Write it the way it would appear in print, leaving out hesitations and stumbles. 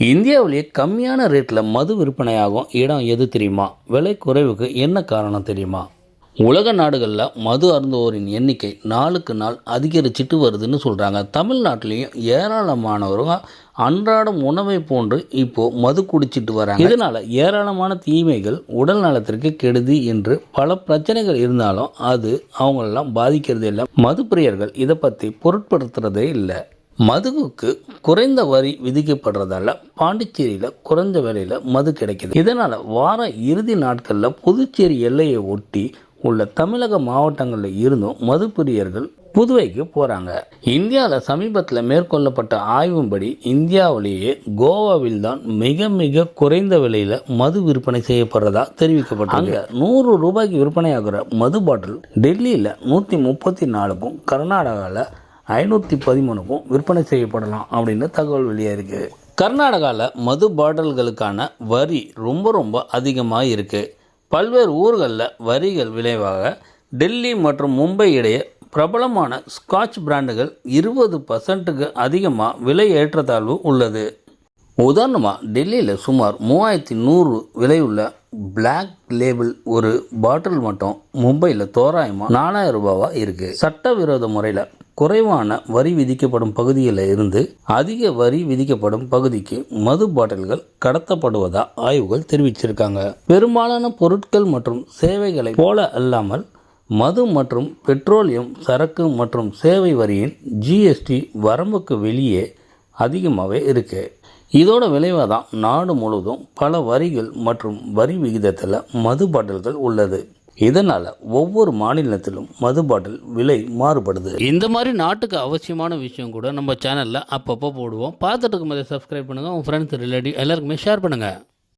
இந்தியாவிலேயே கம்மியான ரேட்டில் மது விற்பனையாகும் இடம் எது தெரியுமா? விலை குறைவுக்கு என்ன காரணம் தெரியுமா? உலக நாடுகளில் மது அருந்துவோரின் எண்ணிக்கை நாளுக்கு நாள் அதிகரிச்சுட்டு வருதுன்னு சொல்கிறாங்க. தமிழ்நாட்டிலையும் ஏராளமானவங்க அன்றாடம் உணவை போன்று இப்போது மது குடிச்சிட்டு வராங்க. இதனால் ஏராளமான தீமைகள் உடல் நலத்திற்கு கெடுதி என்று பல பிரச்சனைகள் இருந்தாலும் அது அவங்களெல்லாம் பாதிக்கிறதே இல்லை. மது பிரியர்கள் இதை பற்றி பொருட்படுத்துறதே இல்லை. மதுவுக்கு குறைந்த வரி விதிக்கப்படுறதால பாண்டிச்சேரியில் குறைந்த விலையில் மது கிடைக்கிது. இதனால் வார இறுதி நாட்களில் புதுச்சேரி எல்லையை ஒட்டி உள்ள தமிழக மாவட்டங்களில் இருந்தும் மது பிரியர்கள் புதுவைக்கு போகிறாங்க. இந்தியாவில் சமீபத்தில் மேற்கொள்ளப்பட்ட ஆய்வின்படி இந்தியாவிலேயே கோவாவில் தான் மிக மிக குறைந்த விலையில் மது விற்பனை செய்யப்படுறதா தெரிவிக்கப்பட்டது. அங்கே 100 ரூபாய்க்கு விற்பனையாகிற மது பாட்டில் டெல்லியில் 134க்கும் கர்நாடகாவில் 513க்கும் விற்பனை செய்யப்படலாம் அப்படின்னு தகவல் வெளியாயிருக்கு. கர்நாடகாவில் மது பாட்டில்களுக்கான வரி ரொம்ப அதிகமாக இருக்குது. பல்வேறு ஊர்களில் வரிகள் விளைவாக டெல்லி மற்றும் மும்பை இடையே பிரபலமான ஸ்காட்ச் பிராண்டுகள் 20% அதிகமாக விலை ஏற்றத்தாழ்வு உள்ளது. உதாரணமாக டெல்லியில் சுமார் 3100 விலையுள்ள பிளாக் லேபிள் ஒரு பாட்டில் மட்டும் மும்பையில் தோராயமாக 4000 ரூபாவாக இருக்குது. சட்டவிரோத முறையில் குறைவான வரி விதிக்கப்படும் பகுதியில் இருந்து அதிக வரி விதிக்கப்படும் பகுதிக்கு மது பாட்டில்கள் கடத்தப்படுவதா ஆய்வுகள் தெரிவிச்சிருக்காங்க. பெரும்பாலான பொருட்கள் மற்றும் சேவைகளை போல அல்லாமல் மது மற்றும் பெட்ரோலியம் சரக்கு மற்றும் சேவை வரியின் ஜிஎஸ்டி வரம்புக்கு வெளியே அதிகமாகவே இருக்குது. இதோட விளைவாக தான் நாடு முழுவதும் பல வரிகள் மற்றும் வரி விகிதத்தில் மது பாட்டில்கள் உள்ளது. இதனால் ஒவ்வொரு மாநிலத்திலும் மது பாட்டில் விலை மாறுபடுது. இந்த மாதிரி நாட்டுக்கு அவசியமான விஷயம் கூட நம்ம சேனலில் அப்பப்போ போடுவோம். பார்த்துட்டு இருக்கும்போது சப்ஸ்கிரைப் பண்ணுங்கள். உங்கள் ஃப்ரெண்ட்ஸ் ரிலேட்டிவ் எல்லாருக்குமே ஷேர் பண்ணுங்கள்.